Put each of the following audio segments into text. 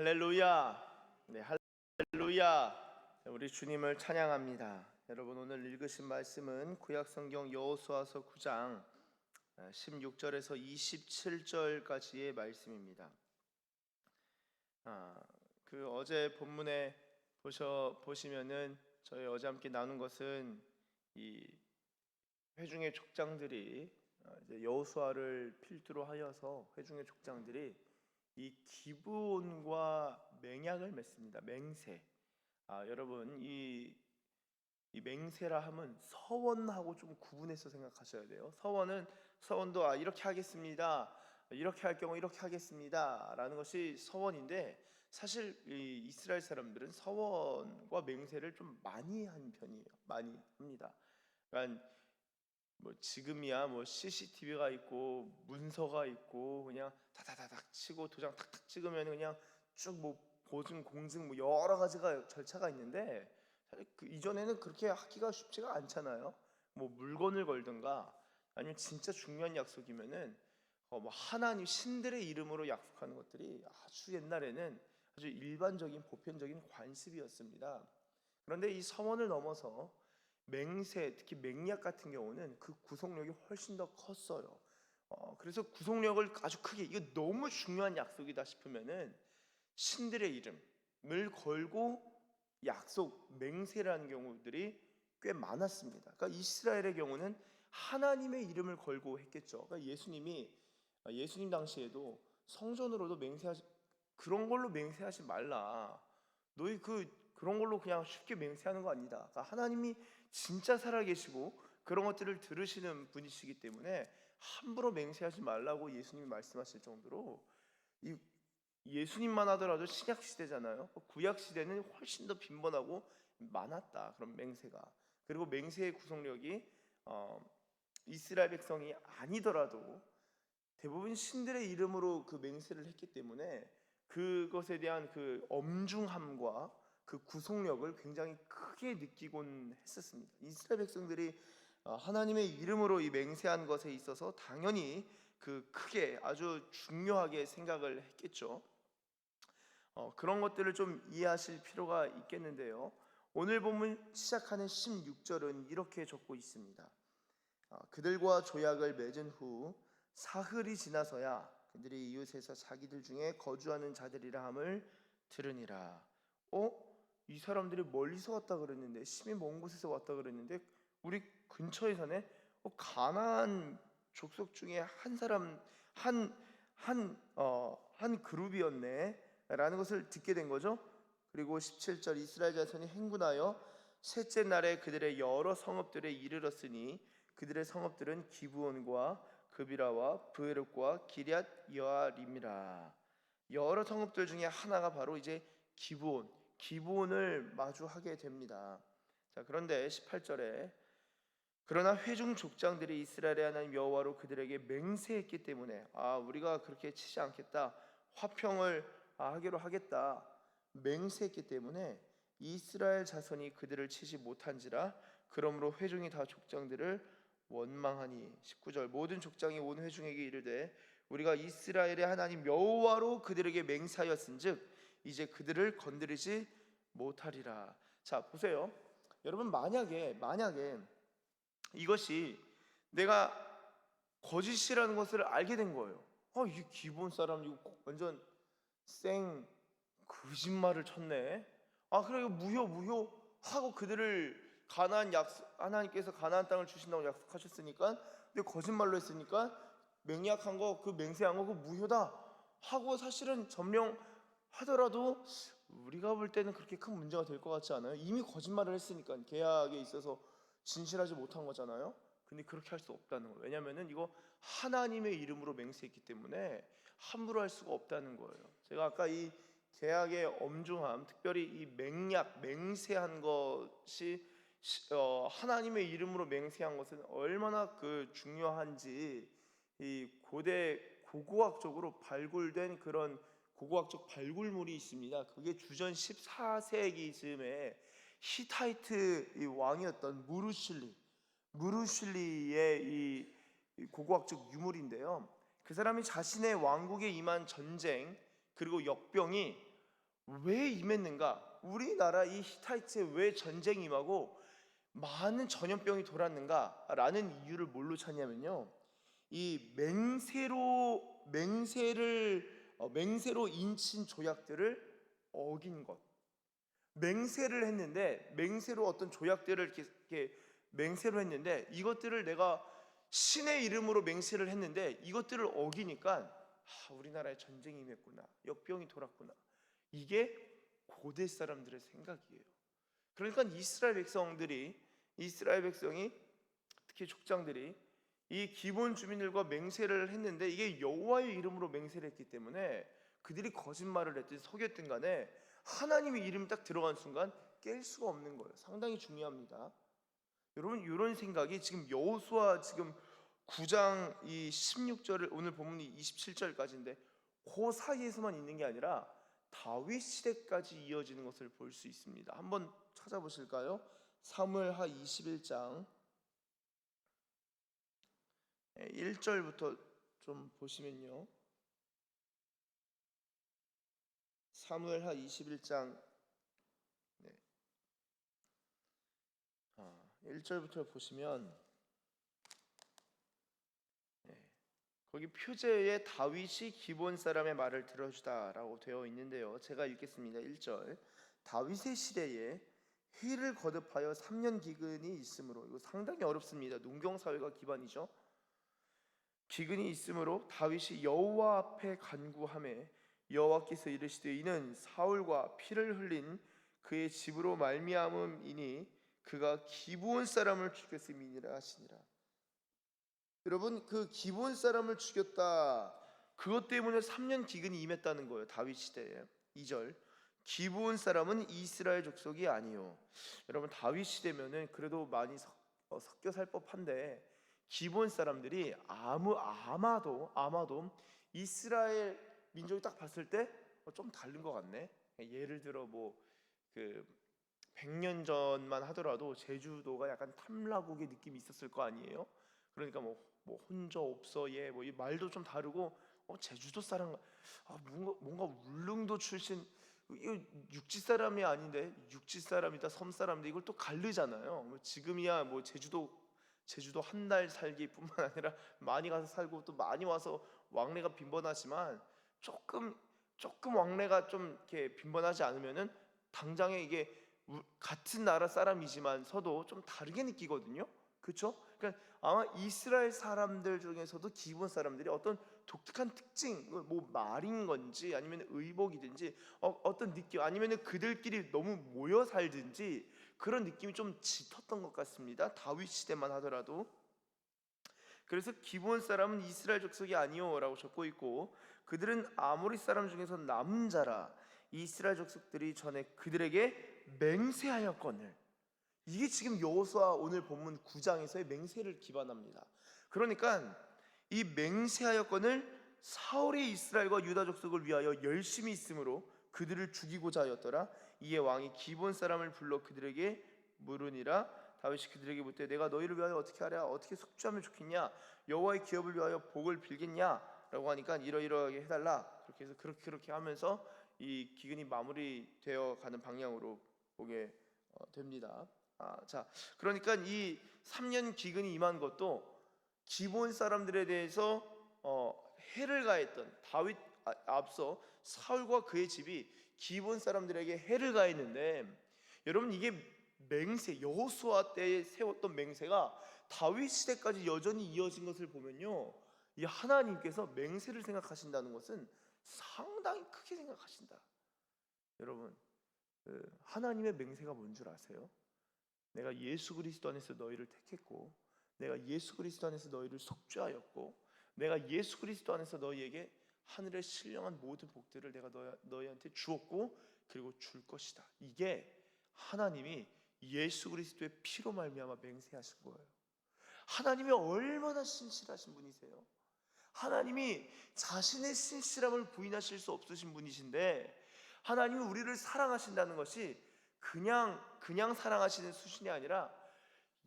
할렐루야. 네, 할렐루야. 우리 주님을 찬양합니다. 여러분, 오늘 읽으신 말씀은 구약성경 여호수아서 9장 16절에서 27절까지의 말씀입니다. 그 어제 본문에 보시면은 저희 어제 함께 나눈 것은 이 회중의 족장들이 이제 여호수아를 필두로 하여서 회중의 족장들이 이 기브온과 맹약을 맺습니다. 맹세. 여러분, 이 맹세라 함은 서원하고 좀 구분해서 생각하셔야 돼요. 서원도 이렇게 하겠습니다, 이렇게 할 경우 이렇게 하겠습니다 라는 것이 서원인데, 사실 이 이스라엘 사람들은 서원과 맹세를 좀 많이 한 편이에요. 많이 합니다. 그러니까 뭐 지금이야 뭐 CCTV가 있고 문서가 있고 그냥 다다다닥 치고 도장 탁탁 찍으면 그냥 쭉 뭐 보증 공증 뭐 여러 가지가 절차가 있는데, 사실 그 이전에는 그렇게 하기가 쉽지가 않잖아요. 뭐 물건을 걸든가 아니면 진짜 중요한 약속이면은 뭐 하나님 신들의 이름으로 약속하는 것들이 아주 옛날에는 아주 일반적인 보편적인 관습이었습니다. 그런데 이 서원을 넘어서 맹세, 특히 맹약 같은 경우는 그 구속력이 훨씬 더 컸어요. 그래서 구속력을 아주 크게, 이거 너무 중요한 약속이다 싶으면은 신들의 이름을 걸고 약속, 맹세라는 경우들이 꽤 많았습니다. 그러니까 이스라엘의 경우는 하나님의 이름을 걸고 했겠죠. 그러니까 예수님 당시에도 성전으로도 그런 걸로 맹세하지 말라. 너희 그런 걸로 그냥 쉽게 맹세하는 거 아니다. 그러니까 하나님이 진짜 살아계시고 그런 것들을 들으시는 분이시기 때문에 함부로 맹세하지 말라고 예수님이 말씀하실 정도로, 이 예수님만 하더라도 신약 시대잖아요. 구약 시대는 훨씬 더 빈번하고 많았다, 그런 맹세가. 그리고 맹세의 구속력이 이스라엘 백성이 아니더라도 대부분 신들의 이름으로 그 맹세를 했기 때문에 그것에 대한 그 엄중함과 그 구속력을 굉장히 크게 느끼곤 했었습니다. 이스라엘 백성들이 하나님의 이름으로 이 맹세한 것에 있어서 당연히 그 크게 아주 중요하게 생각을 했겠죠. 그런 것들을 좀 이해하실 필요가 있겠는데요. 오늘 본문 시작하는 16절은 이렇게 적고 있습니다. 그들과 조약을 맺은 후 사흘이 지나서야 그들이 이웃에서 자기들 중에 거주하는 자들이라 함을 들으니라. 이 사람들이 멀리서 왔다 그랬는데, 심히 먼 곳에서 왔다 그랬는데 우리 근처에 사네. 가나안 족속 중에 한 사람, 한 그룹이었네 라는 것을 듣게 된 거죠. 그리고 17절, 이스라엘 자손이 행군하여 셋째 날에 그들의 여러 성읍들에 이르렀으니 그들의 성읍들은 기브온과 그비라와 브에롯과 기럇 여아림이라. 여러 성읍들 중에 하나가 바로 이제 기브온을 마주하게 됩니다. 자, 그런데 18절에 그러나 회중 족장들이 이스라엘의 하나님 여호와로 그들에게 맹세했기 때문에 우리가 그렇게 치지 않겠다, 화평을 하기로 하겠다 맹세했기 때문에 이스라엘 자손이 그들을 치지 못한지라. 그러므로 회중이 다 족장들을 원망하니. 19절, 모든 족장이 온 회중에게 이르되 우리가 이스라엘의 하나님 여호와로 그들에게 맹세하였은즉 이제 그들을 건드리지 못하리라. 자, 보세요. 여러분, 만약에 이것이 내가 거짓이라는 것을 알게 된 거예요. 이 기본 사람 이거 완전 생 거짓말을 쳤네. 그래, 이거 무효 하고 그들을 하나님께서 가나안 땅을 주신다고 약속하셨으니까, 근데 거짓말로 했으니까 맹약한 거, 그 맹세한 거, 그 무효다 하고 사실은 점령하더라도 우리가 볼 때는 그렇게 큰 문제가 될 것 같지 않아요? 이미 거짓말을 했으니까, 계약에 있어서 진실하지 못한 거잖아요. 근데 그렇게 할 수 없다는 거예요. 왜냐하면 이거 하나님의 이름으로 맹세했기 때문에 함부로 할 수가 없다는 거예요. 제가 아까 이 계약의 엄중함, 특별히 이 맹세한 것이 하나님의 이름으로 맹세한 것은 얼마나 그 중요한지, 이 고고학적으로 발굴된 그런 고고학적 발굴물이 있습니다. 그게 주전 14세기 즈음에 히타이트 왕이었던 무르실리의 이 고고학적 유물인데요. 그 사람이 자신의 왕국에 임한 전쟁 그리고 역병이 왜 임했는가? 우리나라 이 히타이트에 왜 전쟁이 임하고 많은 전염병이 돌았는가라는 이유를 뭘로 찾냐면요, 이 맹세로 인친 조약들을 어긴 것. 맹세를 했는데, 맹세로 어떤 조약들을 이렇게 맹세로 했는데, 이것들을 내가 신의 이름으로 맹세를 했는데 이것들을 어기니까 우리나라에 전쟁이 임했구나, 역병이 돌았구나. 이게 고대 사람들의 생각이에요. 그러니까 이스라엘 백성이 특히 족장들이 이 기본 주민들과 맹세를 했는데, 이게 여호와의 이름으로 맹세를 했기 때문에 그들이 거짓말을 했든 속였든 간에 하나님의 이름이 딱 들어간 순간 깰 수가 없는 거예요. 상당히 중요합니다. 여러분, 이런 생각이 지금 여호수아 지금 9장 이 16절을, 오늘 본문이 27절까지인데 그 사이에서만 있는 게 아니라 다윗 시대까지 이어지는 것을 볼 수 있습니다. 한번 찾아보실까요? 사무엘하 21장 1절부터 좀 보시면요, 사무엘하 21장 1절부터 보시면 거기 표제에 다윗이 기본 사람의 말을 들어주다라고 되어 있는데요, 제가 읽겠습니다. 1절. 다윗의 시대에 해를 거듭하여 3년 기근이 있으므로, 이거 상당히 어렵습니다. 농경사회가 기반이죠. 기근이 있으므로 다윗이 여호와 앞에 간구하매 여호와께서 이르시되 이는 사울과 피를 흘린 그의 집으로 말미암음이니 그가 기브온 사람을 죽였음이니라 하시니라. 여러분, 그 기브온 사람을 죽였다, 그것 때문에 3년 기근이 임했다는 거예요, 다윗 시대에. 2절. 기브온 사람은 이스라엘 족속이 아니요. 여러분, 다윗 시대면은 그래도 많이 섞여 살 법한데, 기브온 사람들이 아마도 이스라엘 민족이 딱 봤을 때 좀 다른 것 같네. 예를 들어 그 100년 전만 하더라도 제주도가 약간 탐라국의 느낌이 있었을 거 아니에요. 그러니까 혼저 없어 이 말도 좀 다르고, 제주도 사람, 뭔가 울릉도 출신, 이거 육지 사람이 아닌데 육지 사람이다 섬 사람인데 이걸 또 갈르잖아요. 지금이야 제주도 한 달 살기뿐만 아니라 많이 가서 살고 또 많이 와서 왕래가 빈번하지만, 조금 왕래가 좀 이렇게 빈번하지 않으면은 당장에 이게 같은 나라 사람이지만서도 좀 다르게 느끼거든요. 그렇죠? 그러니까 아마 이스라엘 사람들 중에서도 기본 사람들이 어떤 독특한 특징, 말인 건지 아니면 의복이든지 어떤 느낌, 아니면 그들끼리 너무 모여 살든지 그런 느낌이 좀 짙었던 것 같습니다. 다윗 시대만 하더라도. 그래서 기본 사람은 이스라엘 족속이 아니오라고 적고 있고, 그들은 아모리 사람 중에서 남은 자라 이스라엘 족속들이 전에 그들에게 맹세하였거늘. 이게 지금 여호수아 오늘 본문 9장에서의 맹세를 기반합니다. 그러니까 이 맹세하였거늘 사울이 이스라엘과 유다 족속을 위하여 열심히 있으므로 그들을 죽이고자 하였더라. 이에 왕이 기본 사람을 불러 그들에게 물으니라. 다윗이 그들에게 묻되 내가 너희를 위하여 어떻게 하랴? 어떻게 속죄하면 좋겠냐? 여호와의 기업을 위하여 복을 빌겠냐? 라고 하니까 이러이러하게 해달라. 그렇게 해서 그렇게 하면서 이 기근이 마무리되어 가는 방향으로 보게 됩니다. 자, 그러니까 이 3년 기근이 임한 것도 기본 사람들에 대해서 해를 가했던 다윗, 앞서 사울과 그의 집이 기본 사람들에게 해를 가했는데, 여러분, 이게 여호수아 때에 세웠던 맹세가 다윗 시대까지 여전히 이어진 것을 보면요, 이 하나님께서 맹세를 생각하신다는 것은 상당히 크게 생각하신다. 여러분, 하나님의 맹세가 뭔 줄 아세요? 내가 예수 그리스도 안에서 너희를 택했고, 내가 예수 그리스도 안에서 너희를 속죄하였고, 내가 예수 그리스도 안에서 너희에게 하늘의 신령한 모든 복들을 내가 너희한테 주었고 그리고 줄 것이다. 이게 하나님이 예수 그리스도의 피로 말미암아 맹세하신 거예요. 하나님이 얼마나 신실하신 분이세요? 하나님이 자신의 신실함을 부인하실 수 없으신 분이신데, 하나님이 우리를 사랑하신다는 것이 그냥 사랑하시는 수준이 아니라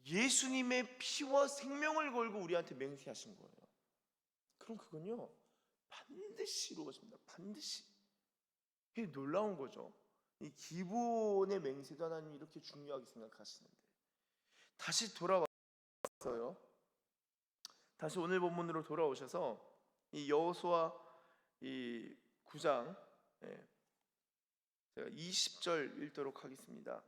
예수님의 피와 생명을 걸고 우리한테 맹세하신 거예요. 그럼 그건요 반드시 이루어집니다. 반드시. 이게 놀라운 거죠. 이 기본의 맹세도 하나님이 이렇게 중요하게 생각하시는데, 다시 돌아왔어요. 다시 오늘 본문으로 돌아오셔서 이 여호수아 이 9장, 제가 20절 읽도록 하겠습니다.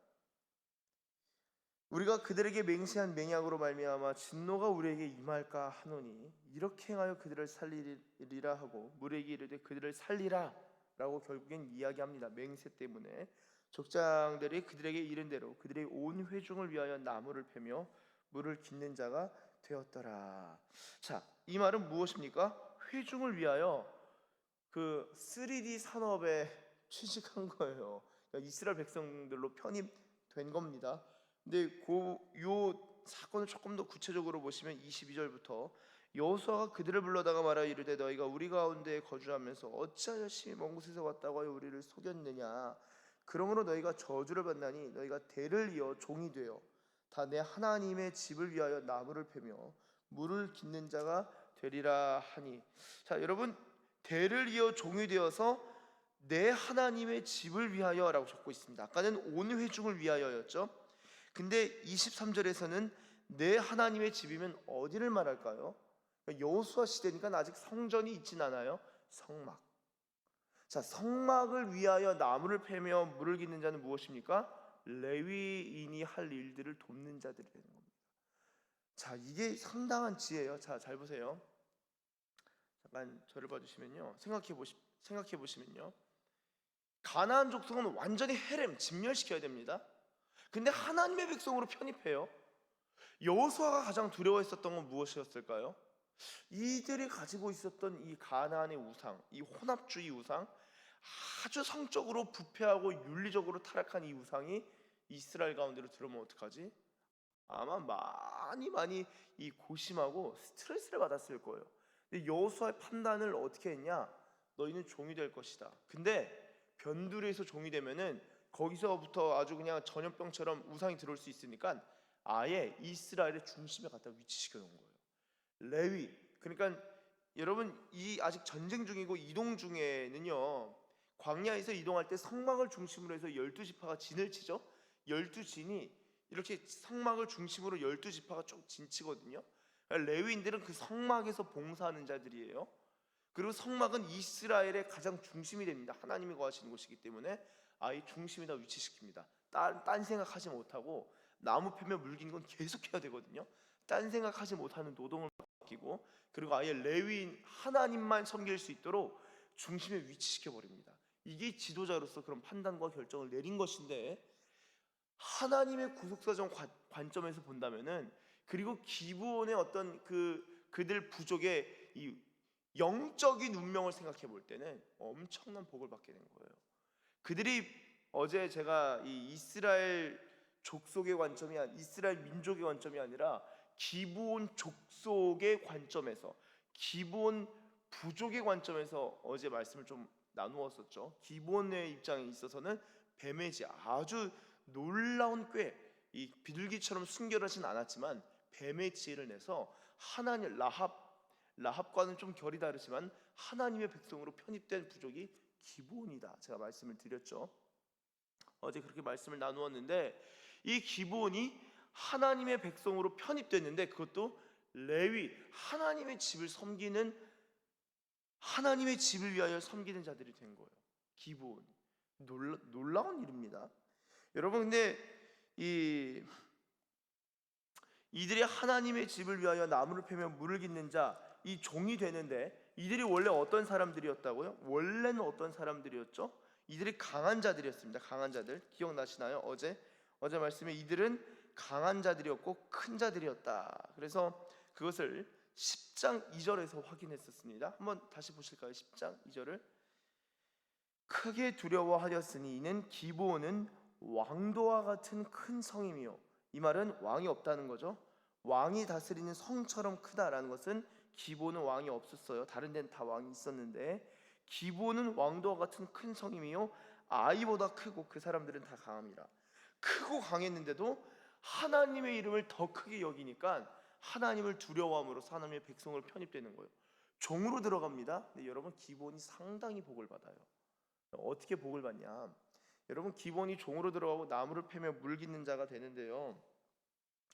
우리가 그들에게 맹세한 맹약으로 말미암아 진노가 우리에게 임할까 하노니 이렇게 행하여 그들을 살리리라 하고 무리에게 이르되 그들을 살리라 라고 결국엔 이야기합니다. 맹세 때문에 족장들이 그들에게 이른 대로 그들의 온 회중을 위하여 나무를 패며 물을 짓는 자가 되었더라. 자, 이 말은 무엇입니까? 회중을 위하여 그 3D 산업에 취직한 거예요. 그러니까 이스라엘 백성들로 편입된 겁니다. 근데 요 사건을 조금 더 구체적으로 보시면 22절부터 여호수아가 그들을 불러다가 말하여 이르되 너희가 우리 가운데 거주하면서 어찌하여 심히 먼 곳에서 왔다고 하여 우리를 속였느냐. 그러므로 너희가 저주를 받나니 너희가 대를 이어 종이 되어 다 내 하나님의 집을 위하여 나무를 패며 물을 짓는 자가 되리라 하니. 자, 여러분, 대를 이어 종이 되어서 내 하나님의 집을 위하여라고 적고 있습니다. 아까는 온 회중을 위하여였죠. 근데 23절에서는 내 하나님의 집이면 어디를 말할까요? 여호수아 시대니까 아직 성전이 있진 않아요. 성막. 자, 성막을 위하여 나무를 패며 물을 깃는 자는 무엇입니까? 레위인이 할 일들을 돕는 자들이 되는 겁니다. 자, 이게 상당한 지혜예요. 자, 잘 보세요. 잠깐 저를 봐주시면요, 생각해 보시면요, 가나안 족속은 완전히 헤렘 진멸시켜야 됩니다. 근데 하나님의 백성으로 편입해요. 여호수아가 가장 두려워했었던 건 무엇이었을까요? 이들이 가지고 있었던 이 가나안의 우상, 이 혼합주의 우상, 아주 성적으로 부패하고 윤리적으로 타락한 이 우상이 이스라엘 가운데로 들어오면 어떡하지? 아마 많이 이 고심하고 스트레스를 받았을 거예요. 근데 여호수아의 판단을 어떻게 했냐? 너희는 종이 될 것이다. 근데 변두리에서 종이 되면은 거기서부터 아주 그냥 전염병처럼 우상이 들어올 수 있으니까 아예 이스라엘의 중심에 갖다 위치시켜 놓은 거예요. 레위. 그러니까 여러분, 이 아직 전쟁 중이고 이동 중에는요, 광야에서 이동할 때 성막을 중심으로 해서 12지파가 진을 치죠. 12진이 이렇게 성막을 중심으로 12지파가 쭉 진치거든요. 그러니까 레위인들은 그 성막에서 봉사하는 자들이에요. 그리고 성막은 이스라엘의 가장 중심이 됩니다. 하나님이 거하시는 곳이기 때문에 아예 중심에다 위치시킵니다. 딴 생각하지 못하고 나무 패며 물기는 건 계속 해야 되거든요. 딴 생각하지 못하는 노동을 맡기고, 그리고 아예 레위인 하나님만 섬길 수 있도록 중심에 위치시켜 버립니다. 이게 지도자로서 그런 판단과 결정을 내린 것인데, 하나님의 구속사정 관점에서 본다면은, 그리고 기브온의 어떤 그들 부족의 이 영적인 운명을 생각해 볼 때는 엄청난 복을 받게 된 거예요. 그들이, 어제 제가 이 이스라엘 족속의 관점이 이스라엘 민족의 관점이 아니라 기브온 족속의 관점에서, 기브온 부족의 관점에서 어제 말씀을 좀 나누었었죠. 기브온의 입장에 있어서는 뱀의 지, 아주 놀라운 꾀, 이 비둘기처럼 순결하진 않았지만 뱀의 지혜를 내서 하나님, 라합과는 좀 결이 다르지만 하나님의 백성으로 편입된 부족이 기브온이다. 제가 말씀을 드렸죠. 어제 그렇게 말씀을 나누었는데, 이 기브온이 하나님의 백성으로 편입됐는데, 그것도 레위, 하나님의 집을 섬기는, 하나님의 집을 위하여 섬기는 자들이 된 거예요. 기브온. 놀라운 일입니다. 여러분, 근데 이들이 하나님의 집을 위하여 나무를 패며 물을 깃는 자, 이 종이 되는데, 이들이 원래 어떤 사람들이었다고요? 원래는 어떤 사람들이었죠? 이들이 강한 자들이었습니다. 강한 자들. 기억나시나요? 어제 말씀에 이들은 강한 자들이었고 큰 자들이었다. 그래서 그것을 10장 2절에서 확인했었습니다. 한번 다시 보실까요? 10장 2절을. 크게 두려워하였으니 이는 기브온은 왕도와 같은 큰 성임이요. 이 말은 왕이 없다는 거죠. 왕이 다스리는 성처럼 크다라는 것은, 기브온은 왕이 없었어요. 다른 데는 다 왕이 있었는데, 기브온은 왕도와 같은 큰 성임이요 아이보다 크고 그 사람들은 다 강합니다. 크고 강했는데도 하나님의 이름을 더 크게 여기니까 하나님을 두려워함으로써 하나님의 백성을 편입되는 거예요. 종으로 들어갑니다. 근데 여러분, 기브온이 상당히 복을 받아요. 어떻게 복을 받냐? 여러분, 기본이 종으로 들어가고 나무를 패며 물 깃는 자가 되는데요.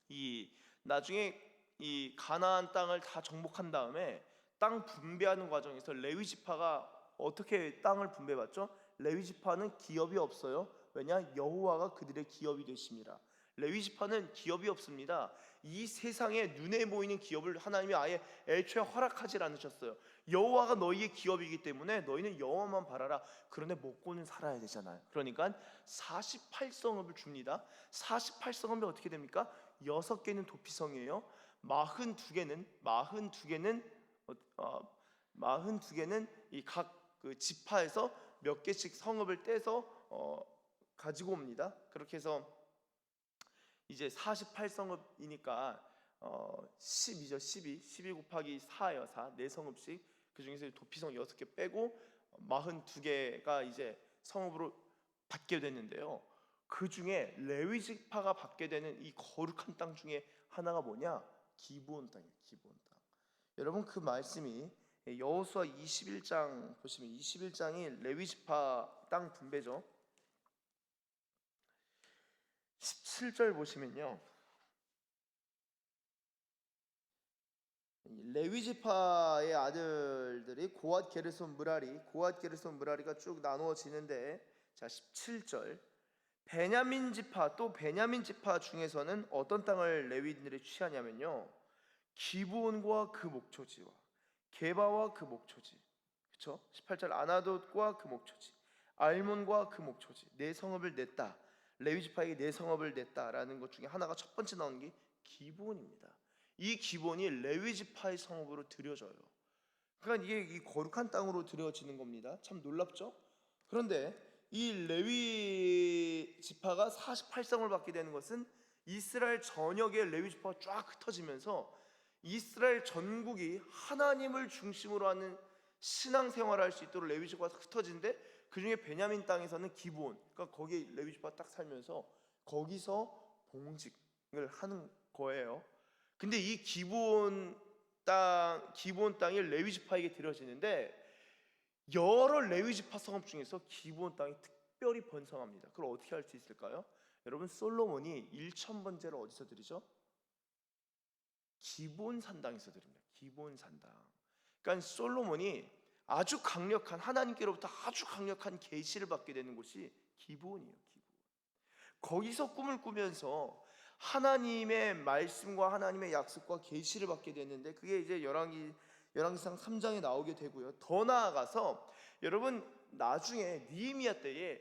이 나중에 이 가나안 땅을 다 정복한 다음에 땅 분배하는 과정에서 레위 지파가 어떻게 땅을 분배받죠? 레위 지파는 기업이 없어요. 왜냐? 여호와가 그들의 기업이 되십니다. 레위 지파는 기업이 없습니다. 이 세상에 눈에 보이는 기업을 하나님이 아예 애초에 허락하지 않으셨어요. 여호와가 너희의 기업이기 때문에 너희는 여호와만 바라라. 그런데 먹고는 살아야 되잖아요. 그러니까 48성읍을 줍니다. 48성읍이 어떻게 됩니까? 6개는 도피성이에요. 42개는 이 각 그 지파에서 몇 개씩 성읍을 떼서 가지고 옵니다. 그렇게 해서 이제 48성읍이니까 12죠. 12 곱하기 4예요. 4. 4성읍씩. 그 중에서 도피성 6개 빼고 42개가 이제 성읍으로 받게 됐는데요. 그 중에 레위 지파가 받게 되는 이 거룩한 땅 중에 하나가 뭐냐? 기브온 땅이에요. 기브온 땅. 여러분, 그 말씀이 여호수아 21장 보시면 21장이 레위 지파 땅 분배죠. 17절 보시면요, 레위 지파의 아들들이 고앗 게르손 무라리가 쭉 나누어지는데, 자 17절, 베냐민 지파 중에서는 어떤 땅을 레위인들이 취하냐면요, 기브온과 그 목초지와 게바와 그 목초지, 그렇죠? 18절, 아나돗과 그 목초지, 알몬과 그 목초지, 네 성읍을 냈다. 레위 지파에게 네 성읍을 냈다라는 것 중에 하나가 첫 번째 나오는 게 기브온입니다. 이 기브온이 레위 지파의 성읍으로 드려져요. 그러니까 이게 이 거룩한 땅으로 드려지는 겁니다. 참 놀랍죠? 그런데 이 레위 지파가 48성을 받게 되는 것은 이스라엘 전역의 레위 지파가 쫙 흩어지면서 이스라엘 전국이 하나님을 중심으로 하는 신앙생활을 할 수 있도록 레위 지파가 흩어진데, 그 중에 베냐민 땅에서는 기브온, 그러니까 거기 레위 지파가 딱 살면서 거기서 봉직을 하는 거예요. 근데 이 기브온 땅이 레위 지파에게 드려지는데, 여러 레위 지파 성읍 중에서 기브온 땅이 특별히 번성합니다. 그걸 어떻게 할 수 있을까요? 여러분, 솔로몬이 1000번제를 어디서 드리죠? 기브온 산당에서 드립니다. 기브온 산당. 그러니까 솔로몬이 아주 강력한, 하나님께로부터 아주 강력한 계시를 받게 되는 곳이 기브온이에요. 기브온. 거기서 꿈을 꾸면서 하나님의 말씀과 하나님의 약속과 계시를 받게 됐는데, 그게 이제 열왕기상 3장에 나오게 되고요. 더 나아가서 여러분, 나중에 느헤미야 때에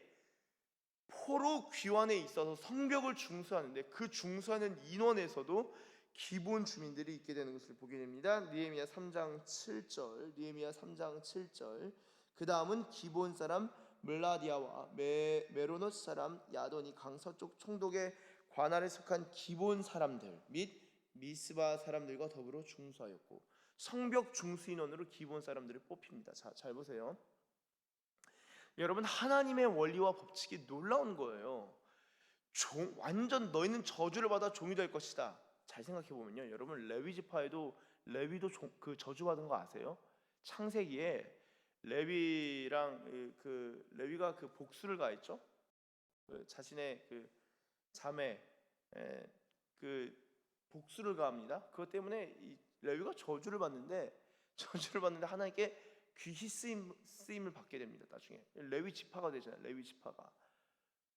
포로 귀환에 있어서 성벽을 중수하는데, 그 중수하는 인원에서도 기브온 주민들이 있게 되는 것을 보게 됩니다. 느헤미야 3장 7절. 그 다음은 기브온 사람 물라디아와 메로노스 사람 야돈이 강서쪽 총독의 관할에 속한 기브온 사람들 및 미스바 사람들과 더불어 중수하였고, 성벽 중수 인원으로 기브온 사람들이 뽑힙니다. 자, 잘 보세요. 여러분, 하나님의 원리와 법칙이 놀라운 거예요. 완전 너희는 저주를 받아 종이 될 것이다. 잘 생각해 보면요, 여러분, 레위 지파에도 레위도 그 저주받은 거 아세요? 창세기에 레위랑 레위가 그 복수를 가했죠. 자신의 그 자매 그 복수를 가합니다. 그것 때문에 이 레위가 저주를 받는데 하나님께 귀히 쓰임을 받게 됩니다. 나중에 레위 지파가 되잖아요. 레위 지파가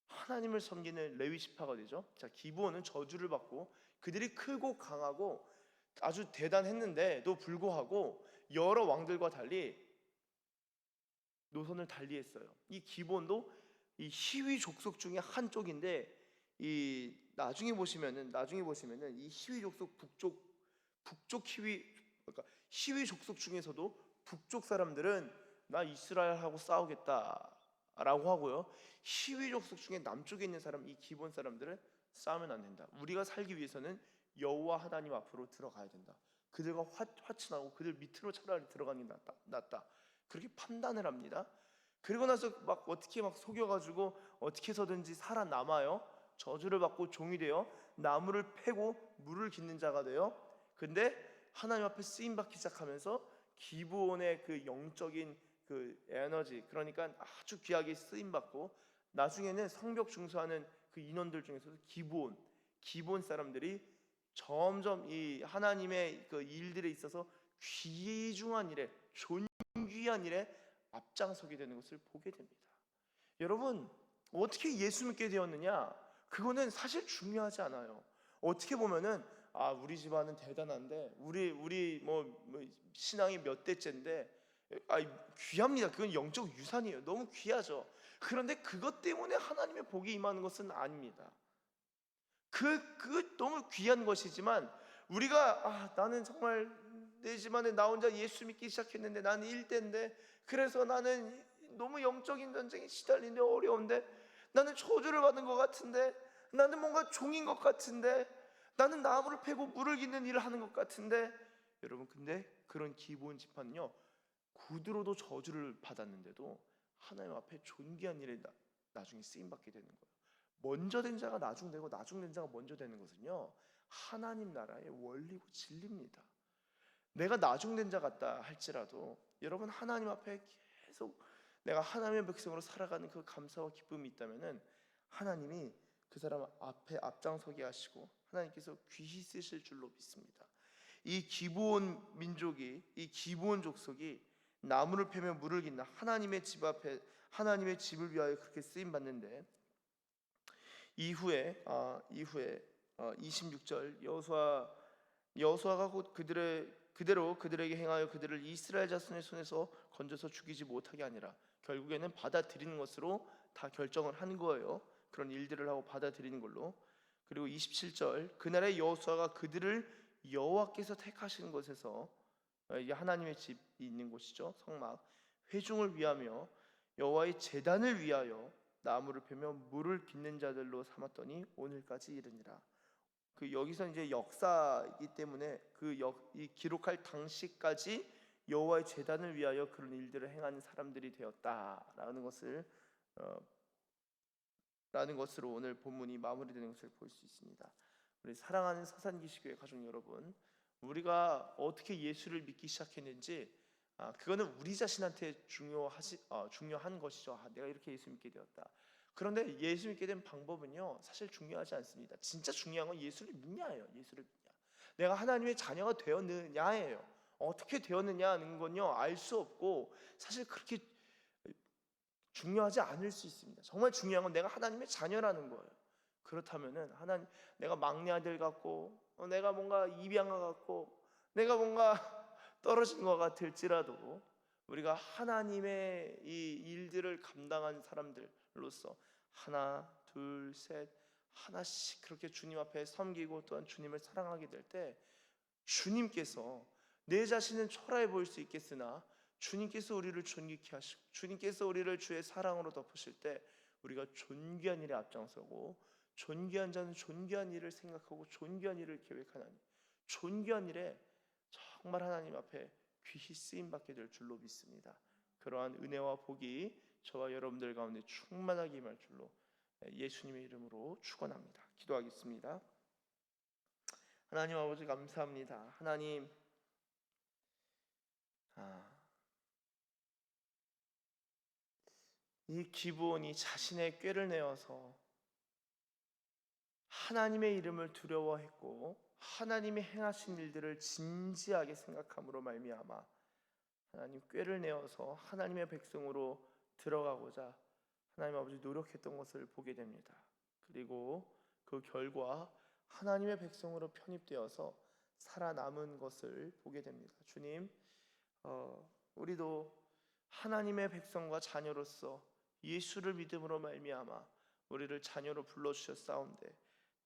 하나님을 섬기는 레위 지파가 되죠. 자, 기브온은 저주를 받고 그들이 크고 강하고 아주 대단했는데도 불구하고 여러 왕들과 달리 노선을 달리했어요. 이 기브온도 이 히위 족속 중에 한쪽인데, 이 나중에 보시면은 이 히위 족속 북쪽 히위 족속 중에서도 북쪽 사람들은 나 이스라엘하고 싸우겠다라고 하고요, 히위 족속 중에 남쪽에 있는 사람, 이 기브온 사람들은 싸우면 안 된다. 우리가 살기 위해서는 여호와 하나님 앞으로 들어가야 된다. 그들과 화친하고 그들 밑으로 차라리 들어가는 게 낫다. 그렇게 판단을 합니다. 그리고 나서 막 어떻게 막 속여가지고 어떻게 해서든지 살아남아요. 저주를 받고 종이 되어 나무를 패고 물을 깃는 자가 돼요. 근데 하나님 앞에 쓰임 받기 시작하면서 기브온의 그 영적인 그 에너지, 그러니까 아주 귀하게 쓰임 받고 나중에는 성벽 중수하는 그 인원들 중에서도 기본 사람들이 점점 이 하나님의 그 일들에 있어서 귀중한 일에, 존귀한 일에 앞장서게 되는 것을 보게 됩니다. 여러분, 어떻게 예수 믿게 되었느냐? 그거는 사실 중요하지 않아요. 어떻게 보면은 우리 집안은 대단한데 우리 뭐 신앙이 몇 대째인데 귀합니다. 그건 영적 유산이에요. 너무 귀하죠. 그런데 그것 때문에 하나님의 복이 임하는 것은 아닙니다. 그 너무 귀한 것이지만 우리가 나는 정말 내 집안에 나 혼자 예수 믿기 시작했는데 나는 1대인데 그래서 나는 너무 영적인 전쟁에 시달리는데 어려운데 나는 저주를 받은 것 같은데 나는 뭔가 종인 것 같은데 나는 나무를 패고 물을 깃는 일을 하는 것 같은데 여러분, 근데 그런 기본 지파는요 구두로도 저주를 받았는데도 하나님 앞에 존귀한 일에 나중에 쓰임받게 되는 거예요. 먼저 된 자가 나중되고 나중된 자가 먼저 되는 것은요 하나님 나라의 원리고 진리입니다. 내가 나중된 자 같다 할지라도 여러분, 하나님 앞에 계속 내가 하나님의 백성으로 살아가는 그 감사와 기쁨이 있다면은 하나님이 그 사람 앞에 앞장서게 하시고 하나님께서 귀히 쓰실 줄로 믿습니다. 이 기브온 민족이, 이 기브온 족속이 나무를 패며 물을 깃나 하나님의 집 앞에 하나님의 집을 위하여 그렇게 쓰임 받는데 이후에 26절 여호수아가 곧 그대로 그들에게 행하여 그들을 이스라엘 자손의 손에서 건져서 죽이지 못하게 하니라. 결국에는 받아들이는 것으로 다 결정을 한 거예요. 그런 일들을 하고 받아들이는 걸로. 그리고 27절 그날에 여호수아가 그들을 여호와께서 택하시는 곳에서, 이게 하나님의 집이 있는 곳이죠, 성막, 회중을 위하며 여호와의 제단을 위하여 나무를 패며 물을 깃는 자들로 삼았더니 오늘까지 이르니라. 그 여기서 이제 역사이기 때문에 이 기록할 당시까지 여호와의 제단을 위하여 그런 일들을 행하는 사람들이 되었다라는 것으로 오늘 본문이 마무리되는 것을 볼 수 있습니다. 우리 사랑하는 서산기시교회 가족 여러분, 우리가 어떻게 예수를 믿기 시작했는지 그거는 우리 자신한테 중요한 것이죠. 내가 이렇게 예수 믿게 되었다. 그런데 예수 믿게 된 방법은요 사실 중요하지 않습니다. 진짜 중요한 건 예수를 믿냐예요. 예수를 믿냐, 내가 하나님의 자녀가 되었느냐예요. 어떻게 되었느냐는 건요 알 수 없고 사실 그렇게 중요하지 않을 수 있습니다. 정말 중요한 건 내가 하나님의 자녀라는 거예요. 그렇다면은 내가 막내 아들 같고 내가 뭔가 입양아 같고 내가 뭔가 떨어진 것 같을지라도 우리가 하나님의 이 일들을 감당한 사람들로서 하나, 둘, 셋 하나씩 그렇게 주님 앞에 섬기고 또한 주님을 사랑하게 될 때 주님께서 내 자신은 초라해 보일 수 있겠으나 주님께서 우리를 존귀케 하시고 주님께서 우리를 주의 사랑으로 덮으실 때 우리가 존귀한 일에 앞장서고 존귀한 자는 존귀한 일을 생각하고 존귀한 일을 계획하나니 존귀한 일에 정말 하나님 앞에 귀히 쓰임받게 될 줄로 믿습니다. 그러한 은혜와 복이 저와 여러분들 가운데 충만하게 임할 줄로 예수님의 이름으로 축원합니다. 기도하겠습니다. 하나님 아버지 감사합니다. 하나님, 이 기브온이 자신의 꾀를 내어서 하나님의 이름을 두려워했고 하나님이 행하신 일들을 진지하게 생각함으로 말미암아 하나님 꾀를 내어서 하나님의 백성으로 들어가고자 하나님 아버지 노력했던 것을 보게 됩니다. 그리고 그 결과 하나님의 백성으로 편입되어서 살아남은 것을 보게 됩니다. 주님, 우리도 하나님의 백성과 자녀로서 예수를 믿음으로 말미암아 우리를 자녀로 불러주셨사온데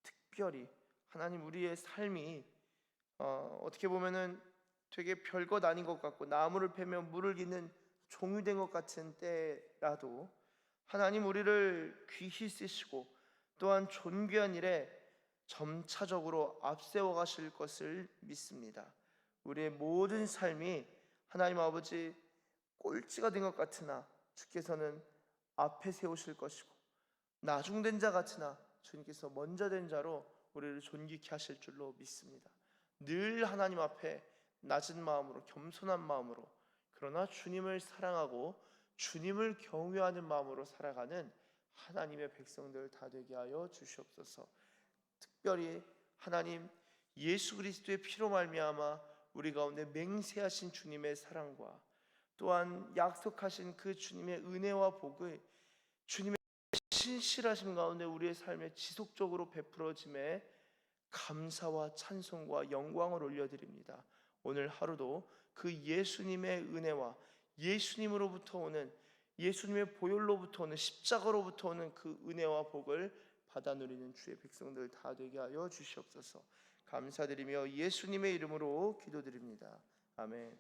특별히 하나님 우리의 삶이 어떻게 보면은 되게 별것 아닌 것 같고 나무를 패며 물을 깃는 종이 된 것 같은 때라도 하나님 우리를 귀히 쓰시고 또한 존귀한 일에 점차적으로 앞세워 가실 것을 믿습니다. 우리의 모든 삶이 하나님 아버지 꼴찌가 된 것 같으나 주께서는 앞에 세우실 것이고 나중된 자 같으나 주님께서 먼저 된 자로 우리를 존귀케 하실 줄로 믿습니다. 늘 하나님 앞에 낮은 마음으로 겸손한 마음으로 그러나 주님을 사랑하고 주님을 경외하는 마음으로 살아가는 하나님의 백성들 다 되게 하여 주시옵소서. 특별히 하나님 예수 그리스도의 피로 말미암아 우리 가운데 맹세하신 주님의 사랑과 또한 약속하신 그 주님의 은혜와 복을 주님의 신실하심 가운데 우리의 삶에 지속적으로 베풀어짐에 감사와 찬송과 영광을 올려드립니다. 오늘 하루도 그 예수님의 은혜와 예수님으로부터 오는 예수님의 보혈로부터 오는 십자가로부터 오는 그 은혜와 복을 받아 누리는 주의 백성들 다 되게 하여 주시옵소서. 감사드리며 예수님의 이름으로 기도드립니다. 아멘.